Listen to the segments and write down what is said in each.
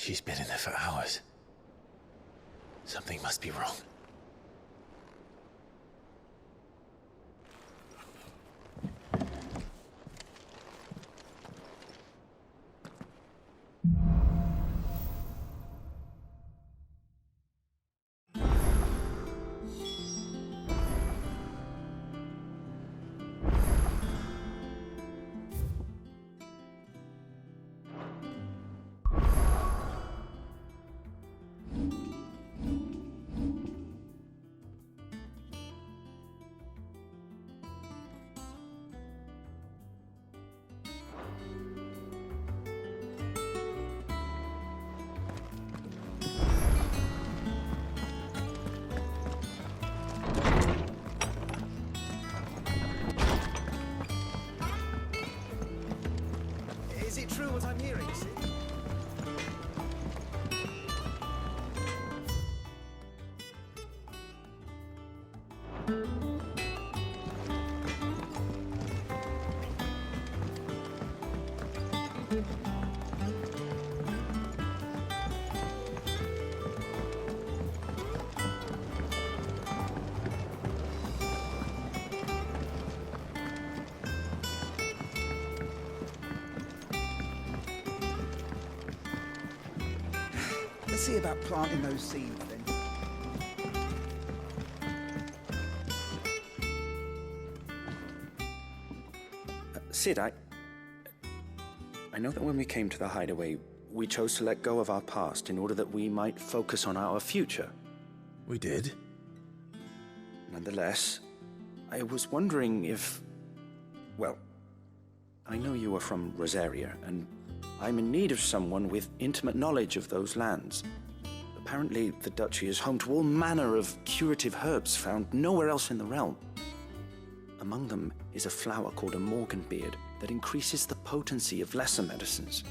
She's been in there for hours. Something must be wrong. Is it true what I'm hearing, Sid? Let's see about planting those seeds then. Sid, I know that when we came to the hideaway, we chose to let go of our past in order that we might focus on our future. We did? Nonetheless, I was wondering if... Well, I know you are from Rosaria, and I'm in need of someone with intimate knowledge of those lands. Apparently, the duchy is home to all manner of curative herbs found nowhere else in the realm. Among them is a flower called a morganbeard that increases the potency of lesser medicines.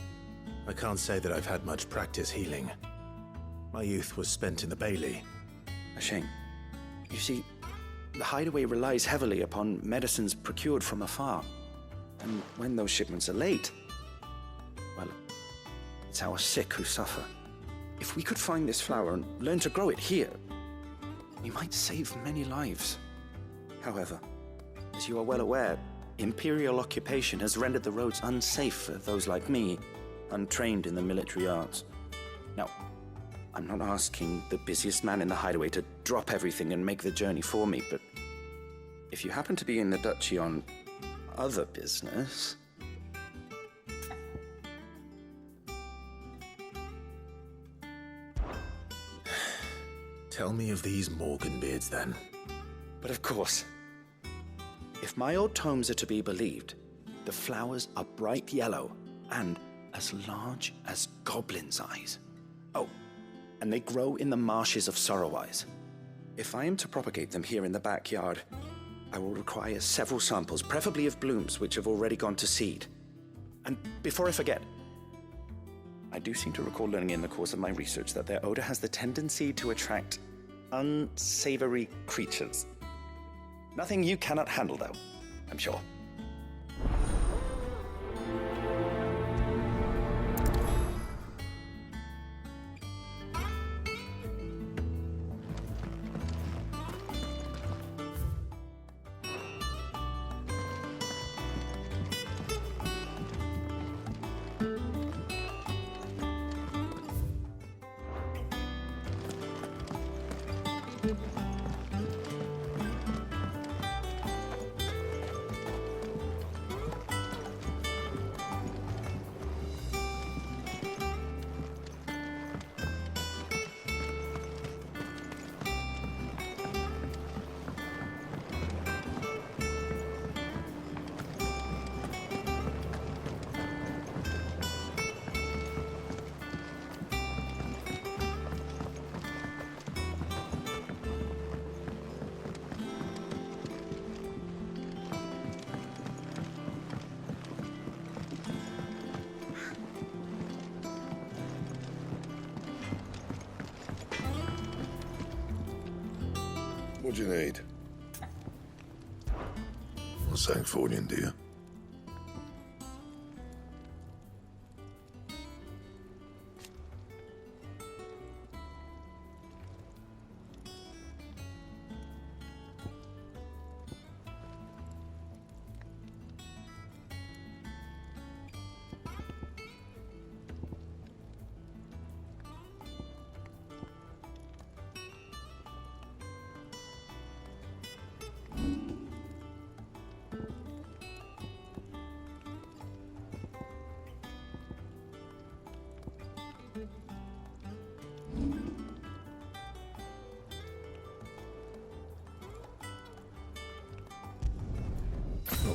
I can't say that I've had much practice healing. My youth was spent in the Bailey. A shame. You see, the hideaway relies heavily upon medicines procured from afar. And when those shipments are late, well, it's our sick who suffer. If we could find this flower and learn to grow it here, we might save many lives. However, as you are well aware, Imperial occupation has rendered the roads unsafe for those like me, untrained in the military arts. Now, I'm not asking the busiest man in the hideaway to drop everything and make the journey for me, but if you happen to be in the duchy on other business... Tell me of these morganbeards, then. But of course. If my old tomes are to be believed, the flowers are bright yellow and as large as goblins' eyes. Oh, and they grow in the marshes of Sorrowwise. If I am to propagate them here in the backyard, I will require several samples, preferably of blooms which have already gone to seed. And before I forget, I do seem to recall learning in the course of my research that their odor has the tendency to attract unsavory creatures. Nothing you cannot handle, though, I'm sure. What do you need? Well, something for you, do you?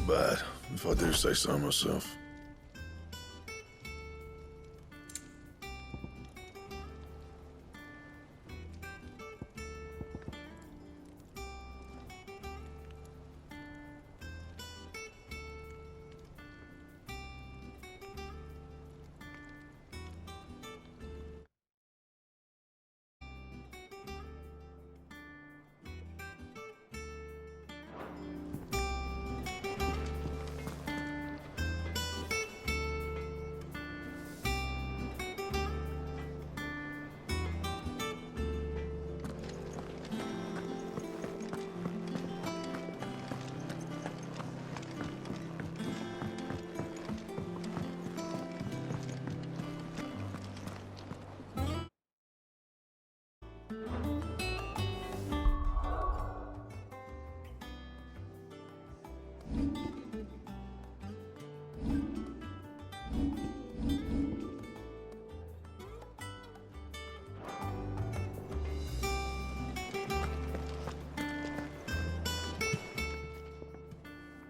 bad, if I do say so myself.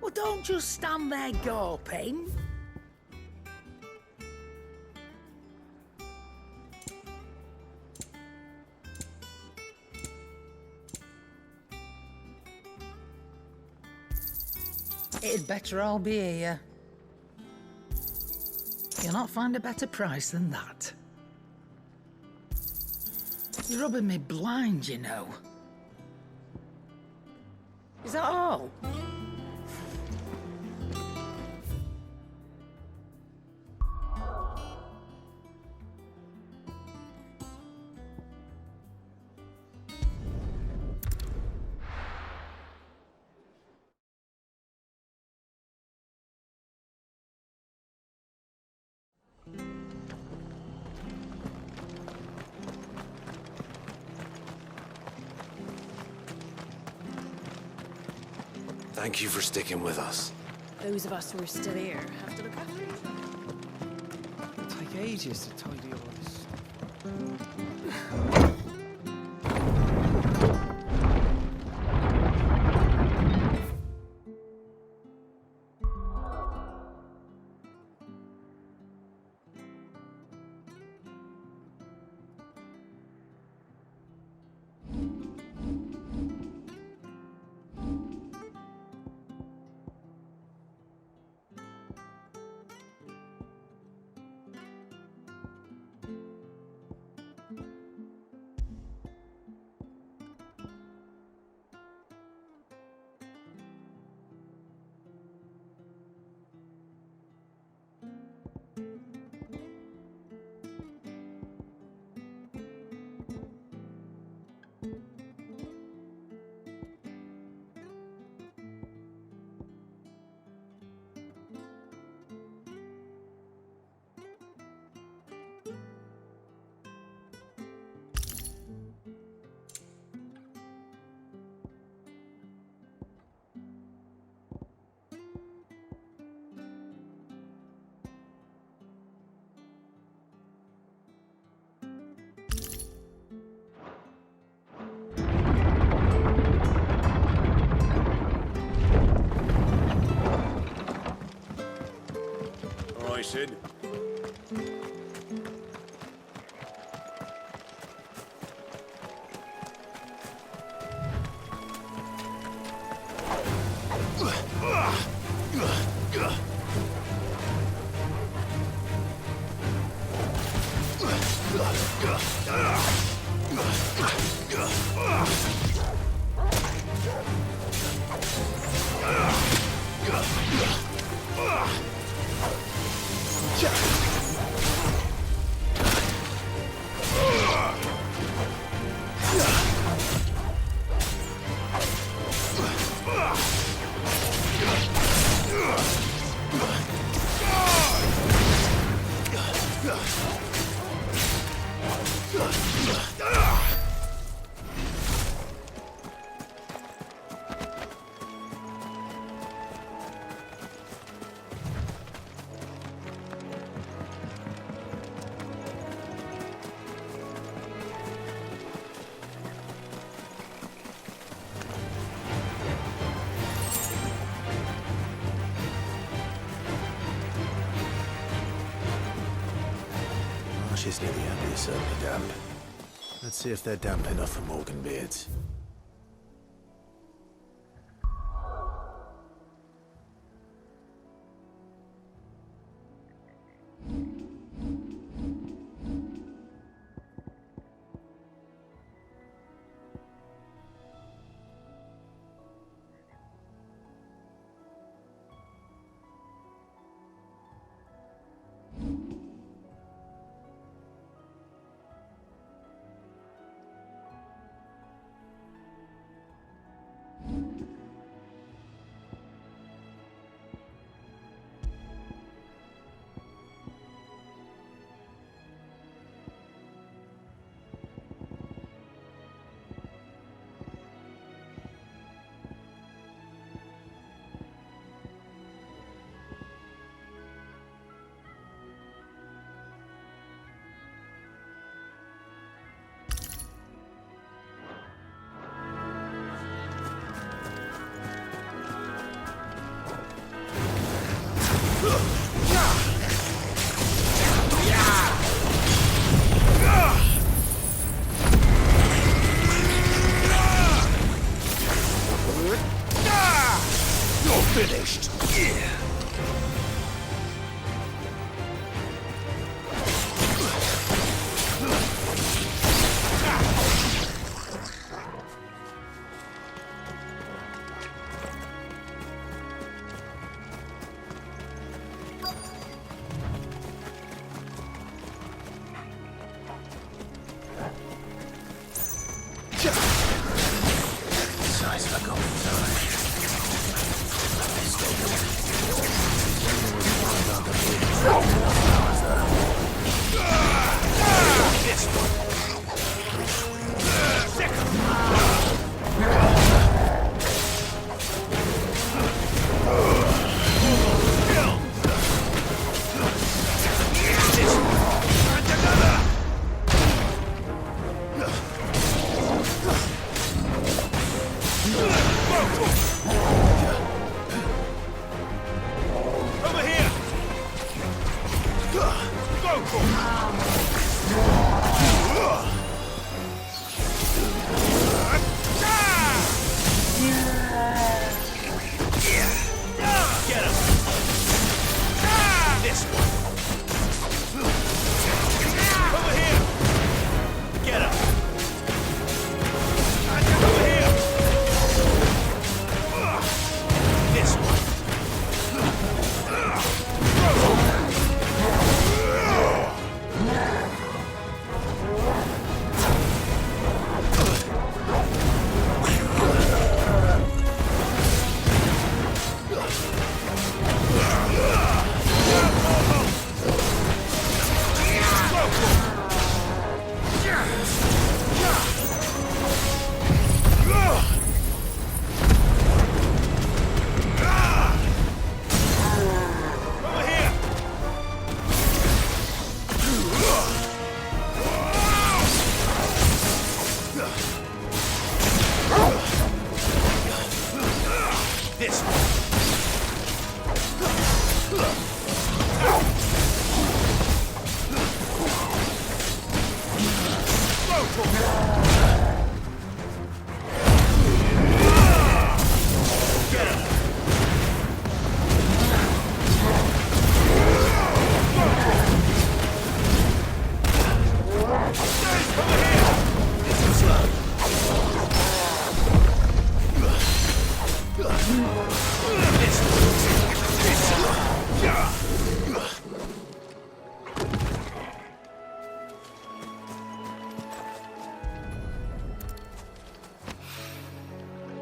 Well, don't just stand there gawping. It'd better all be here. You'll not find a better price than that. You're rubbing me blind, you know. Is that all? Thank you for sticking with us. Those of us who are still here have to look after each other. It'll take ages to tidy all this. Sid. marshes near the Abbey are certainly damp. Let's see if they're damp enough for Morganbeards.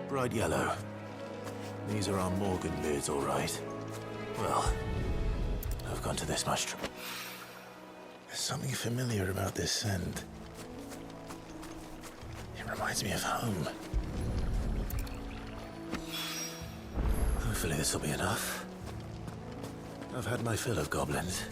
Bright yellow. These are our Morganbeards, all right. Well, I've gone to this much trouble. There's something familiar about this scent. It reminds me of home. Hopefully this will be enough. I've had my fill of goblins.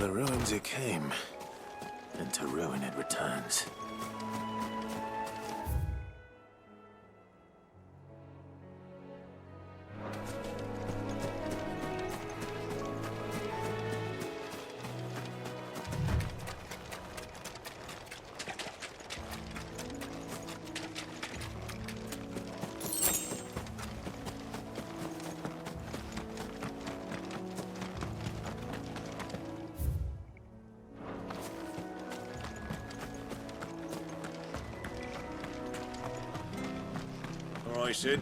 the ruins it came, and to ruin it returns. All right, Sid.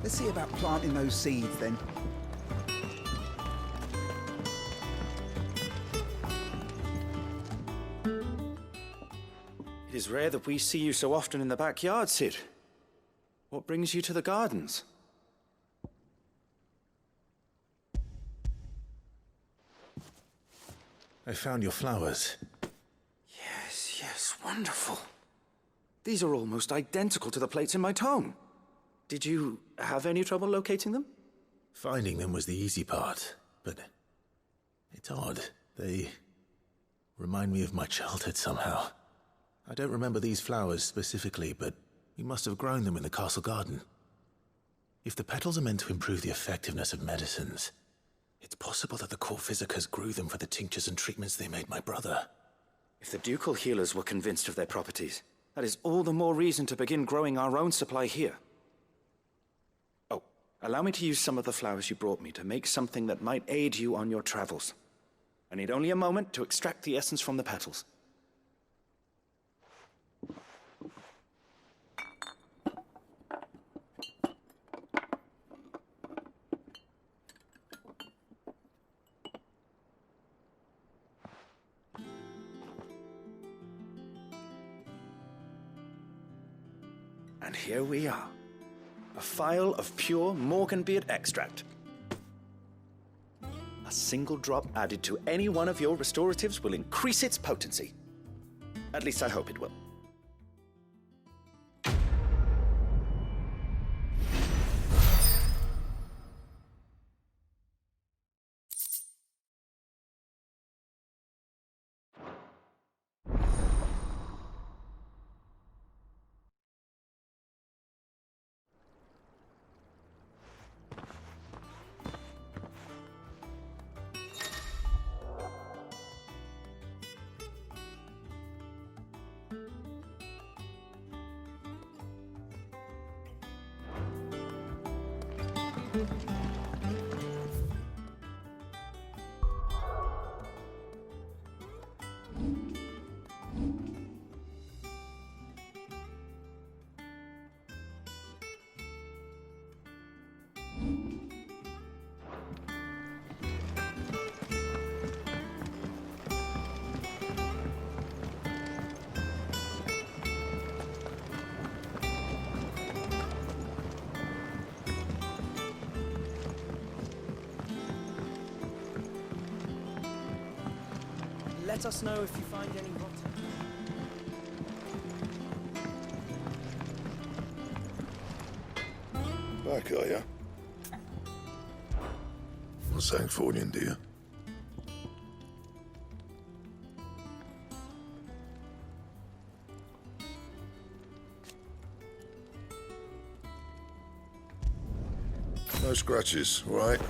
Let's see about planting those seeds then. It is rare that we see you so often in the backyard, Sid. What brings you to the gardens? I found your flowers. Yes, wonderful. These are almost identical to the plates in my tome. Did you have any trouble locating them? Finding them was the easy part, but it's odd. They remind me of my childhood somehow. I don't remember these flowers specifically, but we must have grown them in the castle garden. If the petals are meant to improve the effectiveness of medicines, it's possible that the court physicers grew them for the tinctures and treatments they made my brother. If the ducal healers were convinced of their properties, that is all the more reason to begin growing our own supply here. Oh, allow me to use some of the flowers you brought me to make something that might aid you on your travels. I need only a moment to extract the essence from the petals. And here we are. A phial of pure Morganbeard extract. A single drop added to any one of your restoratives will increase its potency. At least I hope it will. Let us know if you find any rotten. Back, are ya? What's Sancfordian, dear? No scratches, all right?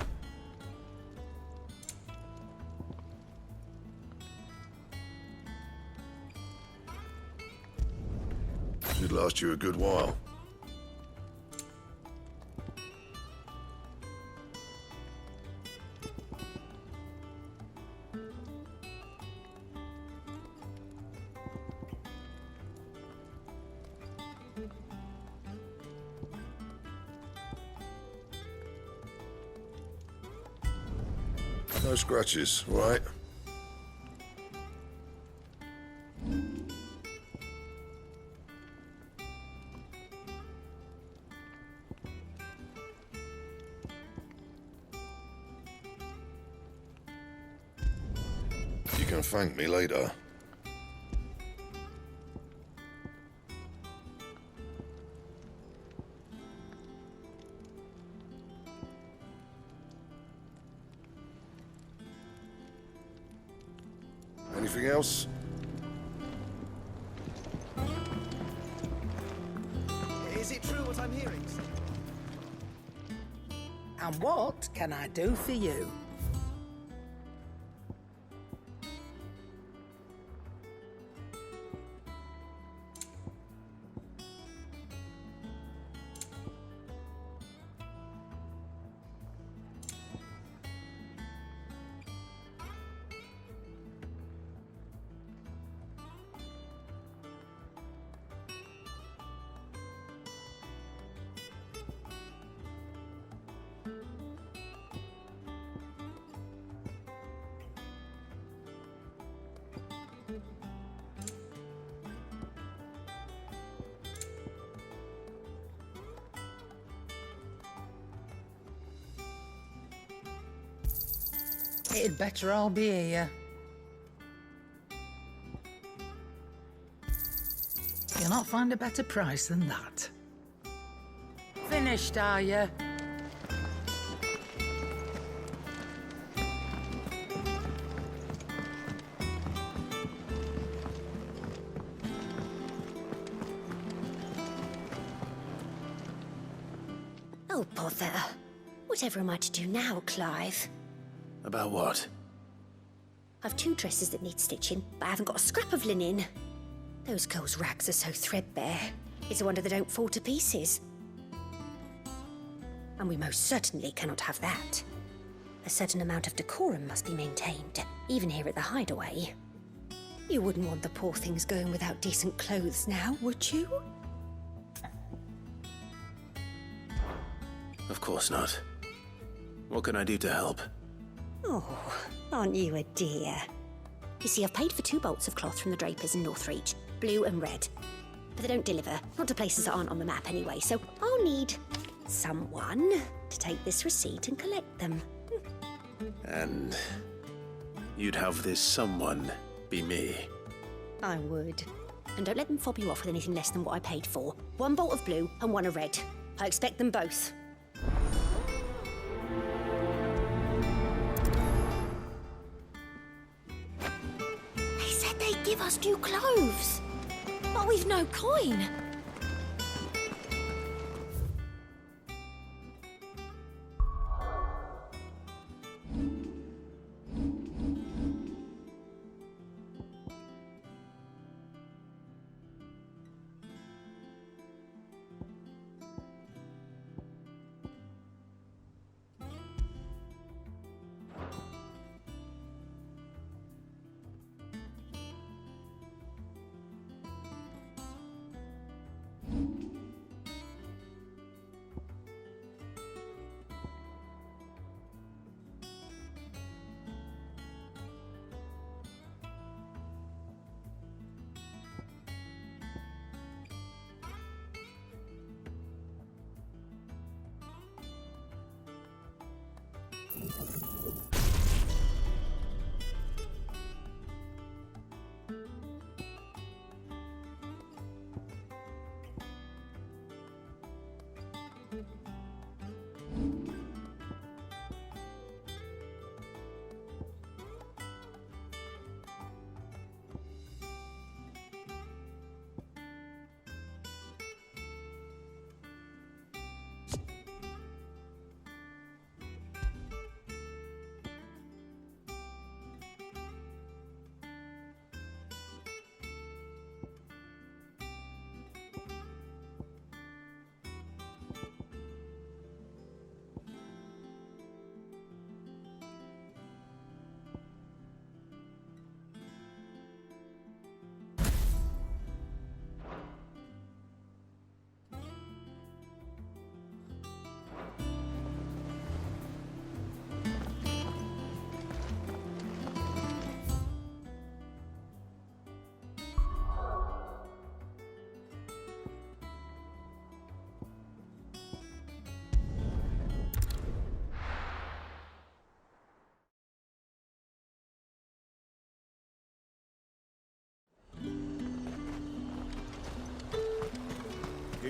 Should last you a good while. No scratches, right? You can thank me later. Anything else? Is it true what I'm hearing? And what can I do for you? It'd better all be here. You'll not find a better price than that. Finished, are you? Oh, bother. Whatever am I to do now, Clive? About what? I've 2 dresses that need stitching, but I haven't got a scrap of linen. Those girls' rags are so threadbare. It's a wonder they don't fall to pieces. And we most certainly cannot have that. A certain amount of decorum must be maintained, even here at the hideaway. You wouldn't want the poor things going without decent clothes now, would you? Of course not. What can I do to help? Oh, aren't you a dear? You see, I've paid for 2 bolts of cloth from the drapers in Northreach, blue and red. But they don't deliver, not to places that aren't on the map anyway, so I'll need someone to take this receipt and collect them. And you'd have this someone be me. I would. And don't let them fob you off with anything less than what I paid for. 1 bolt of blue and 1 of red. I expect them both. They said they'd give us new clothes, but we've no coin.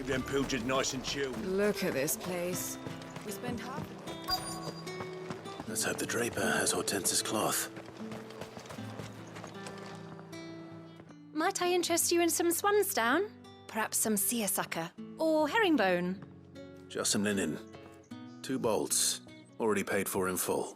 them pilgers nice and chilled. Look at this place. We spend half... Let's hope the draper has Hortense's cloth. Might I interest you in some swansdown? Perhaps some seersucker or herringbone? Just some linen. 2 bolts. Already paid for in full.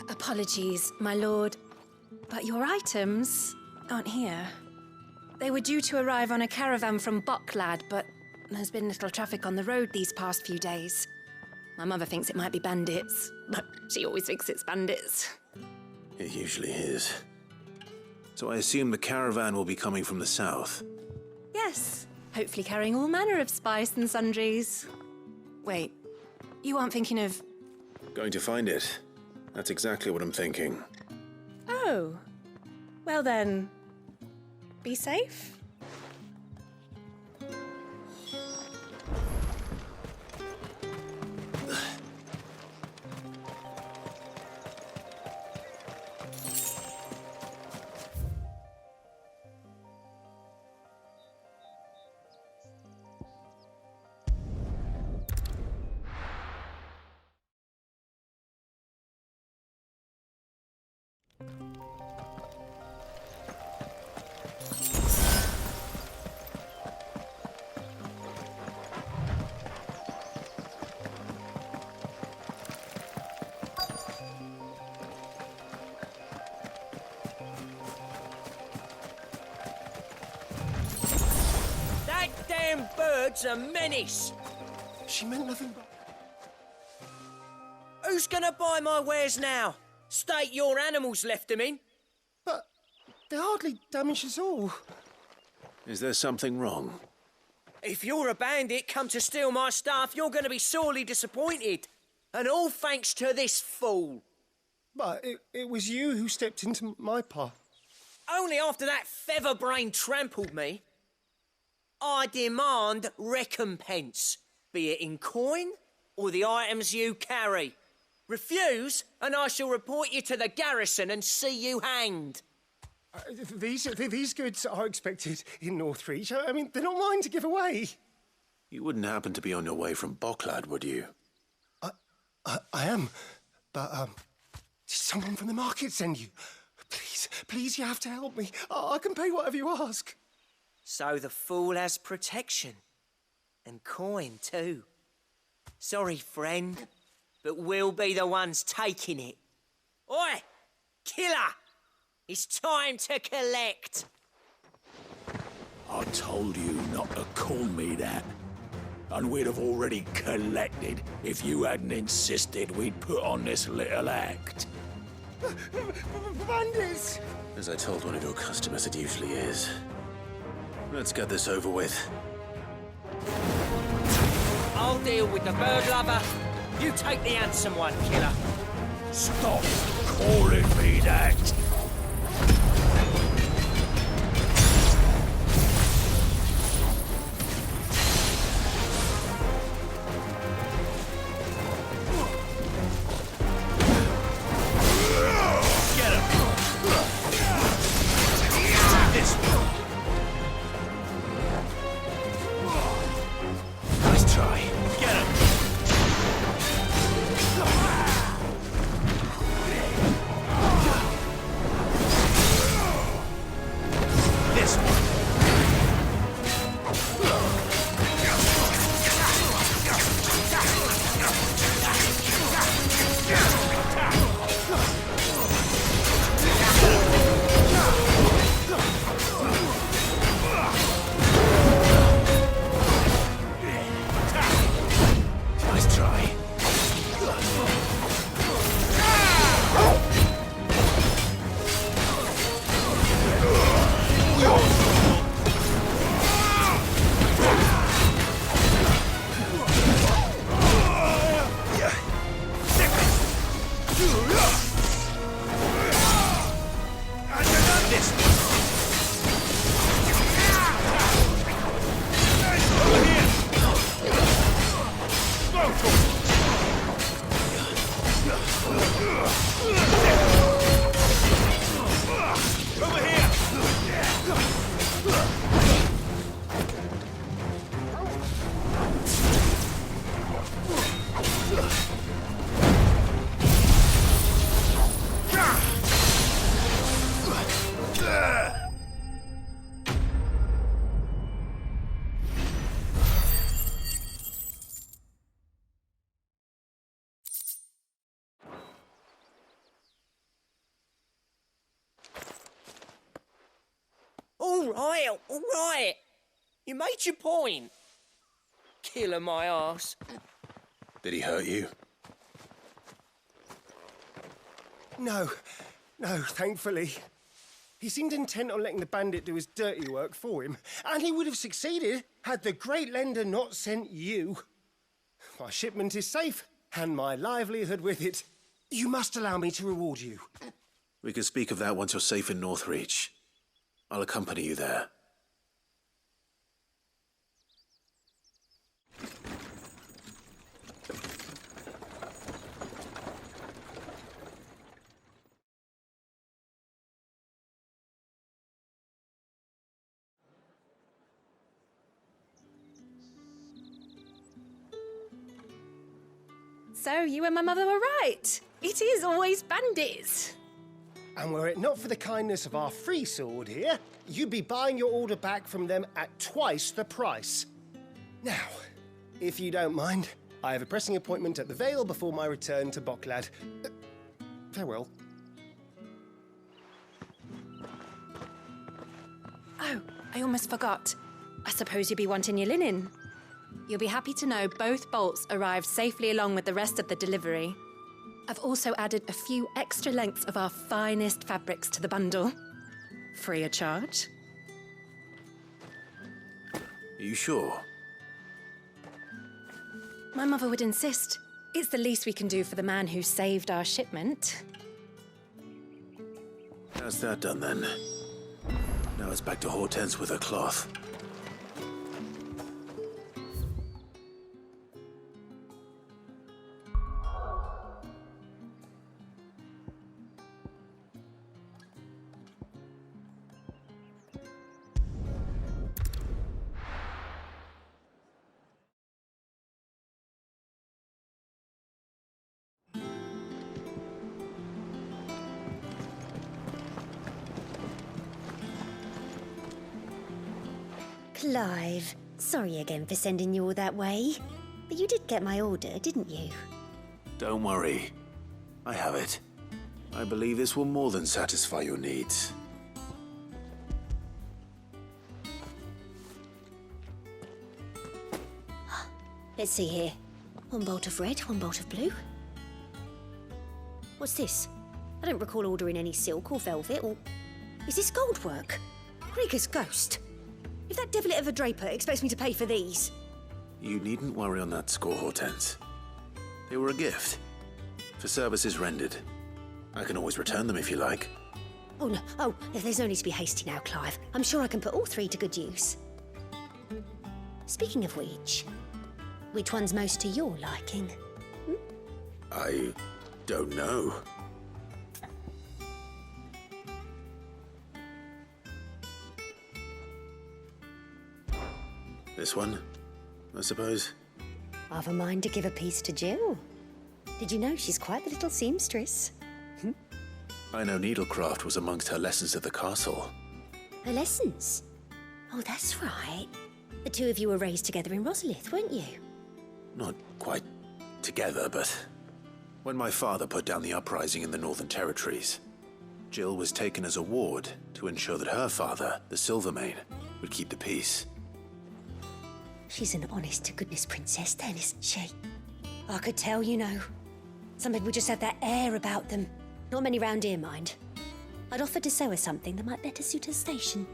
Apologies, my lord, but your items aren't here. They were due to arrive on a caravan from Bocklad, but there's been little traffic on the road these past few days. My mother thinks it might be bandits, but she always thinks it's bandits. It usually is. So I assume the caravan will be coming from the south. Yes, hopefully carrying all manner of spice and sundries. Wait, you aren't thinking of... Going to find it. That's exactly what I'm thinking. Oh, well then, be safe. That damn bird's a menace. She meant nothing but... Who's gonna buy my wares now? State your animals left them in. But they hardly damaged us all. Is there something wrong? If you're a bandit come to steal my stuff, you're gonna be sorely disappointed. And all thanks to this fool. But it was you who stepped into my path. Only after that feather-brain trampled me. I demand recompense, be it in coin or the items you carry. Refuse, and I shall report you to the garrison and see you hanged. These goods are expected in Northreach. I mean, they're not mine to give away. You wouldn't happen to be on your way from Bocklad, would you? I am, but did someone from the market send you? Please, you have to help me. I can pay whatever you ask. So the fool has protection. And coin, too. Sorry, friend, but we'll be the ones taking it. Oi! Killer! It's time to collect. I told you not to call me that. And we'd have already collected if you hadn't insisted we'd put on this little act. Bandits! As I told one of your customers, it usually is. Let's get this over with. I'll deal with the bird lover. You take the handsome one, killer. Stop calling me that! All right. You made your point. Killing my arse. Did he hurt you? No, thankfully. He seemed intent on letting the bandit do his dirty work for him, and he would have succeeded had the great lender not sent you. My shipment is safe, and my livelihood with it. You must allow me to reward you. We can speak of that once you're safe in Northreach. I'll accompany you there. So, you and my mother were right. It is always bandits. And were it not for the kindness of our free sword here, you'd be buying your order back from them at twice the price. Now, if you don't mind, I have a pressing appointment at the Vale before my return to Bocklad. Farewell. Oh, I almost forgot. I suppose you'll be wanting your linen. You'll be happy to know both bolts arrived safely along with the rest of the delivery. I've also added a few extra lengths of our finest fabrics to the bundle. Free of charge. Are you sure? My mother would insist. It's the least we can do for the man who saved our shipment. How's that done then? Now it's back to Hortense with her cloth. Clive, sorry again for sending you all that way. But you did get my order, didn't you? Don't worry. I have it. I believe this will more than satisfy your needs. Let's see here. One bolt of red, one bolt of blue. What's this? I don't recall ordering any silk or velvet or... Is this gold work? Krieger's ghost. If that devilet of a draper expects me to pay for these... You needn't worry on that score, Hortense. They were a gift. For services rendered. I can always return them if you like. Oh, no. Oh, there's no need to be hasty now, Clive. I'm sure I can put all three to good use. Speaking of which one's most to your liking? I don't know. This one, I suppose. I've a mind to give a piece to Jill. Did you know she's quite the little seamstress? I know needlecraft was amongst her lessons at the castle. Her lessons? Oh, that's right. The two of you were raised together in Rosalith, weren't you? Not quite together, but when my father put down the uprising in the Northern Territories, Jill was taken as a ward to ensure that her father, the Silvermane, would keep the peace. She's an honest-to-goodness princess then, isn't she? I could tell, you know. Some people just have that air about them. Not many round here, mind. I'd offered to sew her something that might better suit her station.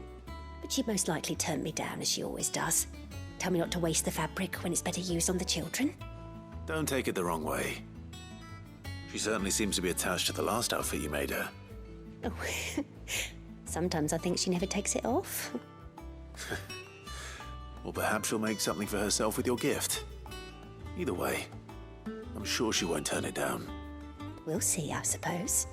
But she'd most likely turn me down, as she always does. Tell me not to waste the fabric when it's better used on the children. Don't take it the wrong way. She certainly seems to be attached to the last outfit you made her. Oh, sometimes I think she never takes it off. Or perhaps she'll make something for herself with your gift. Either way, I'm sure she won't turn it down. We'll see, I suppose.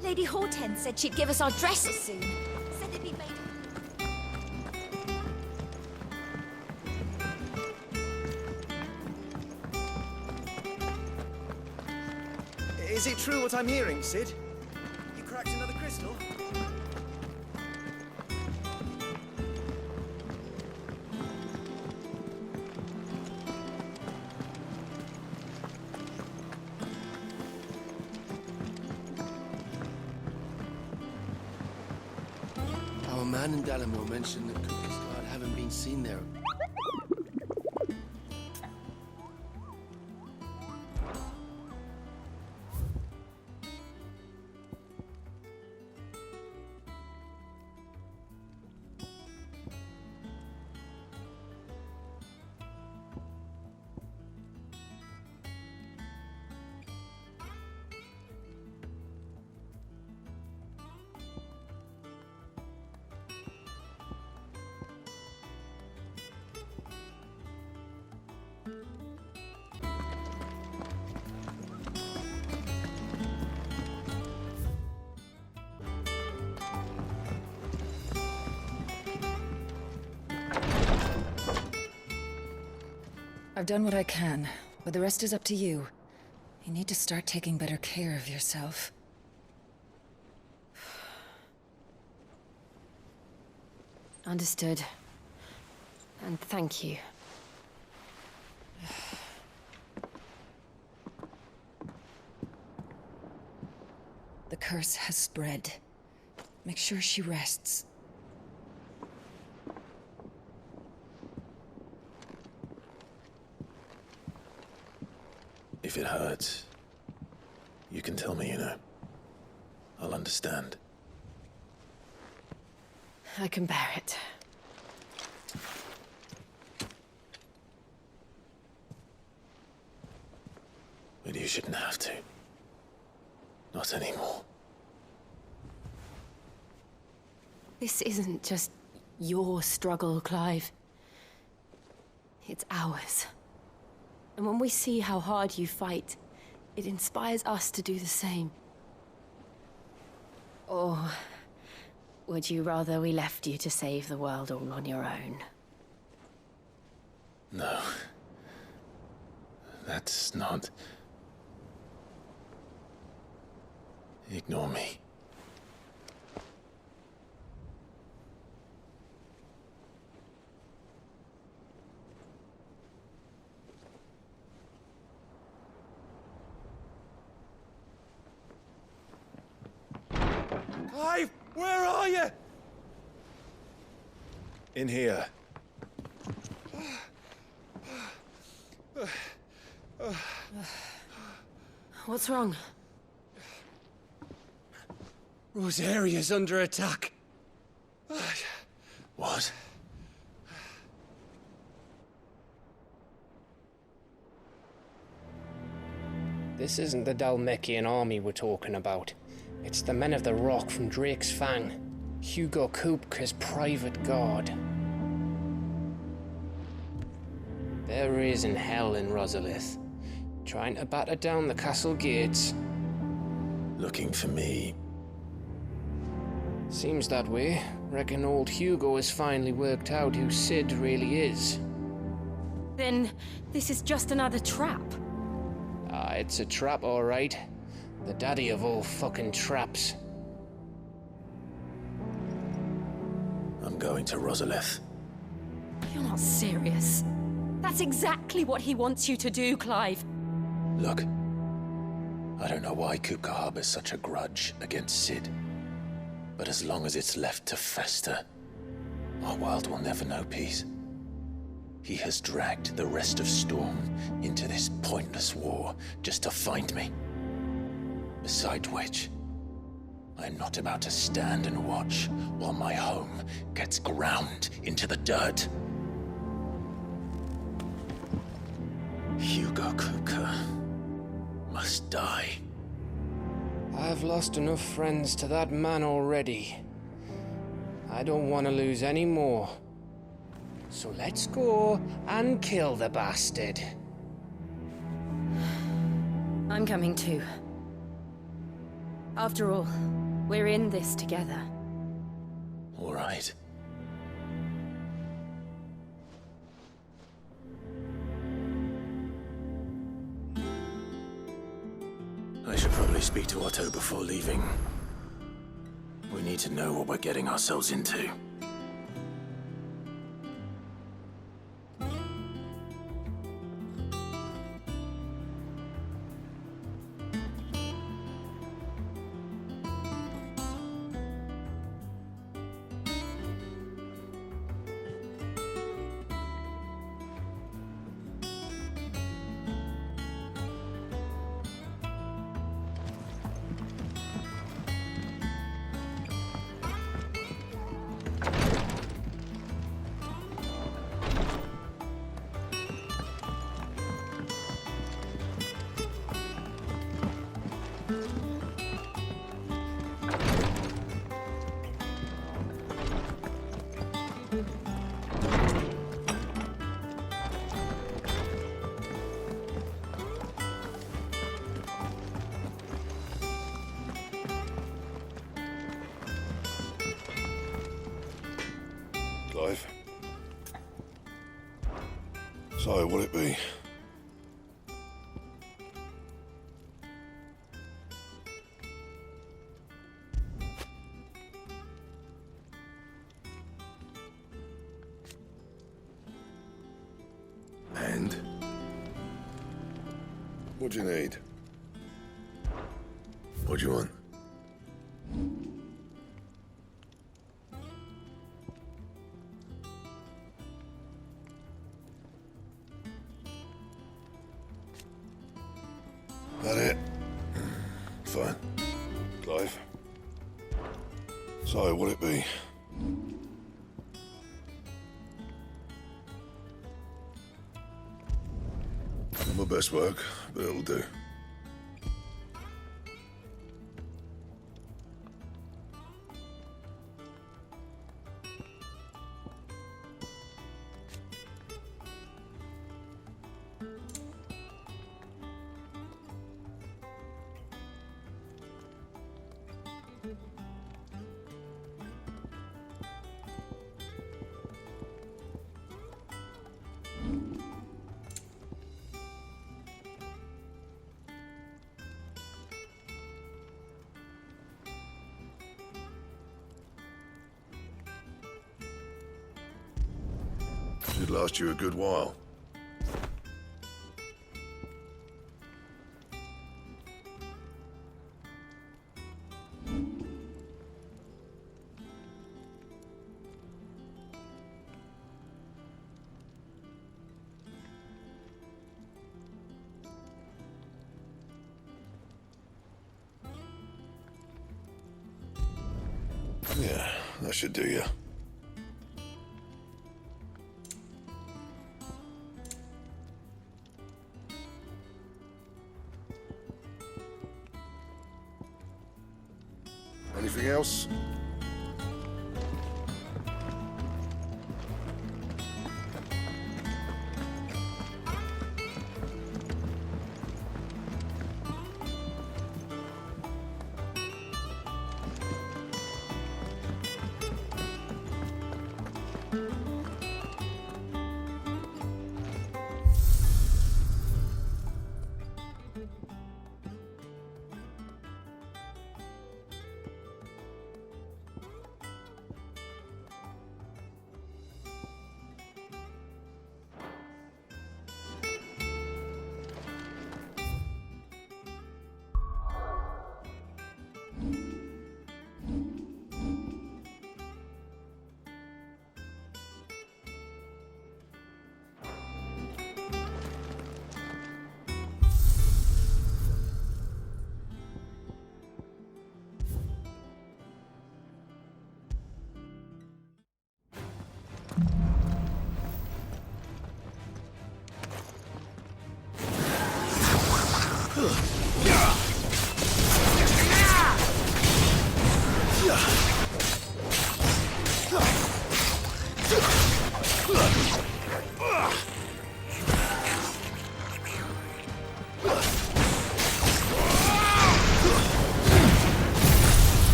Lady Hortense said she'd give us our dresses soon. Said they'd be made... Is it true what I'm hearing, Sid? You cracked another crystal? Dan and Dallimore mentioned that Kupka's guard haven't been seen there. I've done what I can, but the rest is up to you. You need to start taking better care of yourself. Understood. And thank you. The curse has spread. Make sure she rests. If it hurts, you can tell me, you know. I'll understand. I can bear it. But you shouldn't have to. Not anymore. This isn't just your struggle, Clive. It's ours. And when we see how hard you fight, it inspires us to do the same. Or would you rather we left you to save the world all on your own? No. That's not... Ignore me. Clive, where are you? In here. What's wrong? Rosaria's under attack. What? This isn't the Dalmekian army we're talking about. It's the men of the Rock from Drake's Fang. Hugo Kupka's private guard. There is in hell in Rosalith, trying to batter down the castle gates. Looking for me. Seems that way. Reckon old Hugo has finally worked out who Sid really is. Then this is just another trap. Ah, it's a trap, all right. The daddy of all fucking traps. I'm going to Rosalith. You're not serious. That's exactly what he wants you to do, Clive. Look, I don't know why Kupka harbors such a grudge against Sid. But as long as it's left to fester, our world will never know peace. He has dragged the rest of Storm into this pointless war just to find me. Besides which, I'm not about to stand and watch while my home gets ground into the dirt. Hugo Kupka must die. I've lost enough friends to that man already. I don't want to lose any more. So let's go and kill the bastard. I'm coming too. After all, we're in this together. All right. I should probably speak to Otto before leaving. We need to know what we're getting ourselves into. Clive. So, what'll it be? And? What do you need? What do you want? That it? Fine. Clive. So, what'll it be? Not my best work, but it'll do. Should last you a good while. Yeah, that should do you. Anything else?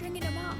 stringing them up.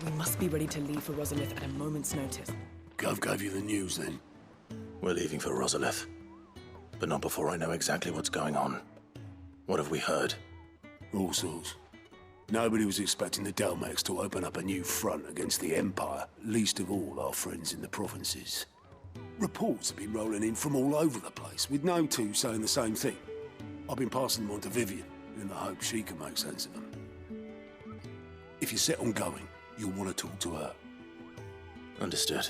We must be ready to leave for Rosalith at a moment's notice. Gov gave you the news then? We're leaving for Rosalith. But not before I know exactly what's going on. What have we heard? All sorts. Nobody was expecting the Dalmex to open up a new front against the Empire, least of all our friends in the provinces. Reports have been rolling in from all over the place, with no two saying the same thing. I've been passing them on to Vivian, in the hope she can make sense of them. If you're set on going, you'll want to talk to her. Understood.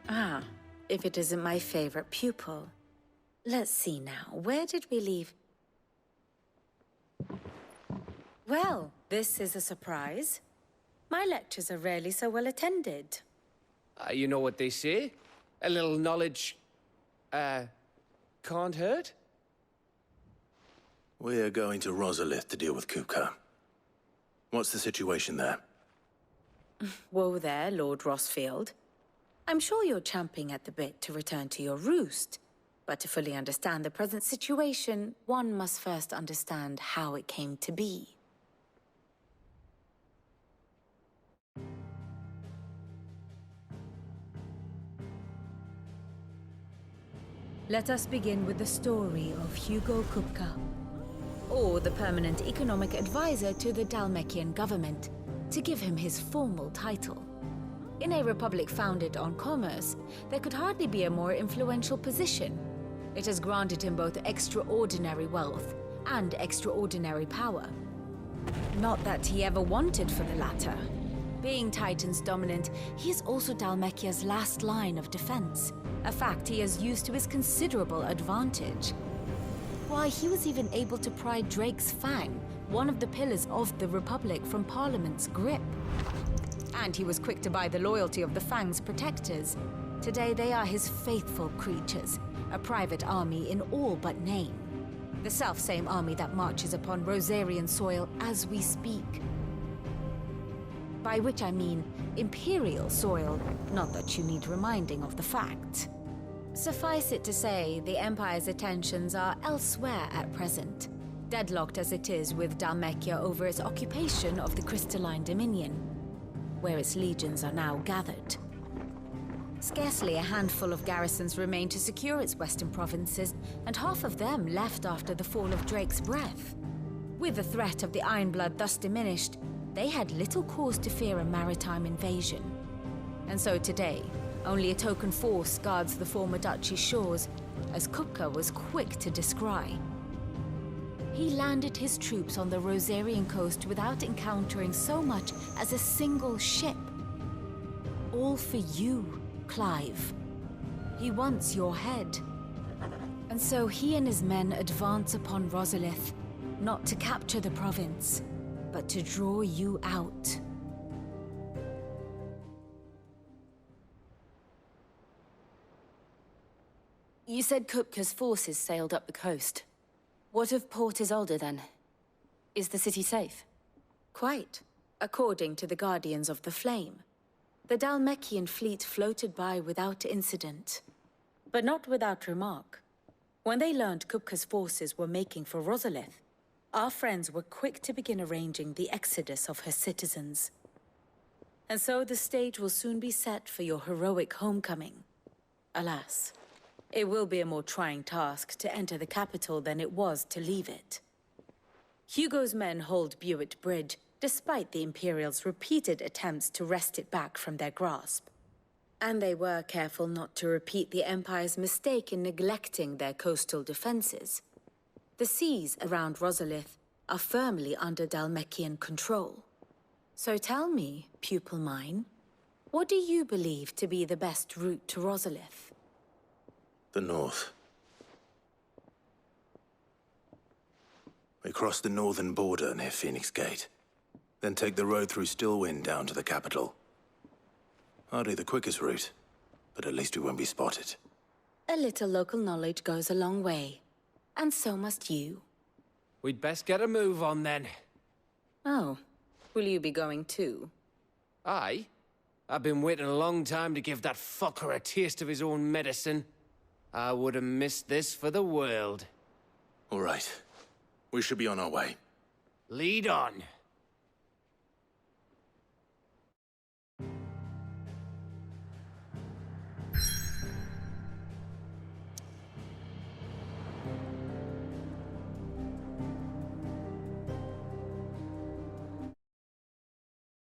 Ah, if it isn't my favorite pupil. Let's see now, where did we leave? Well, this is a surprise. My lectures are rarely so well attended. You know what they say? A little knowledge, can't hurt? We're going to Rosalith to deal with Kupka. What's the situation there? Whoa there, Lord Rosfield. I'm sure you're champing at the bit to return to your roost. But to fully understand the present situation, one must first understand how it came to be. Let us begin with the story of Hugo Kupka, or the permanent economic advisor to the Dalmekian government, to give him his formal title. In a republic founded on commerce, there could hardly be a more influential position. It has granted him both extraordinary wealth and extraordinary power. Not that he ever wanted for the latter. Being Titan's dominant, he is also Dalmekia's last line of defense, a fact he has used to his considerable advantage. Why, he was even able to pry Drake's Fang, one of the pillars of the Republic, from Parliament's grip. And he was quick to buy the loyalty of the Fang's protectors. Today they are his faithful creatures, a private army in all but name. The self-same army that marches upon Rosarian soil as we speak. By which I mean Imperial soil, not that you need reminding of the fact. Suffice it to say, the Empire's attentions are elsewhere at present, deadlocked as it is with Dalmekia over its occupation of the Crystalline Dominion, where its legions are now gathered. Scarcely a handful of garrisons remain to secure its western provinces, and half of them left after the fall of Drake's Breath. With the threat of the Ironblood thus diminished, they had little cause to fear a maritime invasion. And so today, only a token force guards the former duchy's shores, as Kupka was quick to descry. He landed his troops on the Rosarian coast without encountering so much as a single ship. All for you, Clive. He wants your head. And so he and his men advance upon Rosalith, not to capture the province, but to draw you out. You said Kupka's forces sailed up the coast. What of Port Isolde, then? Is the city safe? Quite, according to the Guardians of the Flame. The Dalmekian fleet floated by without incident, but not without remark. When they learned Kupka's forces were making for Rosalith, our friends were quick to begin arranging the exodus of her citizens. And so the stage will soon be set for your heroic homecoming. Alas, it will be a more trying task to enter the capital than it was to leave it. Hugo's men hold Buet Bridge, despite the Imperials' repeated attempts to wrest it back from their grasp. And they were careful not to repeat the Empire's mistake in neglecting their coastal defenses. The seas around Rosalith are firmly under Dalmekian control. So tell me, pupil mine, What do you believe to be the best route to Rosalith? The north. We cross the northern border near Phoenix Gate. Then take the road through Stillwind down to the capital. Hardly the quickest route, but at least we won't be spotted. A little local knowledge goes a long way. And so must you. We'd best get a move on then. Oh, will you be going too? Aye. I've been waiting a long time to give that fucker a taste of his own medicine. I would have missed this for the world. All right. We should be on our way. Lead on.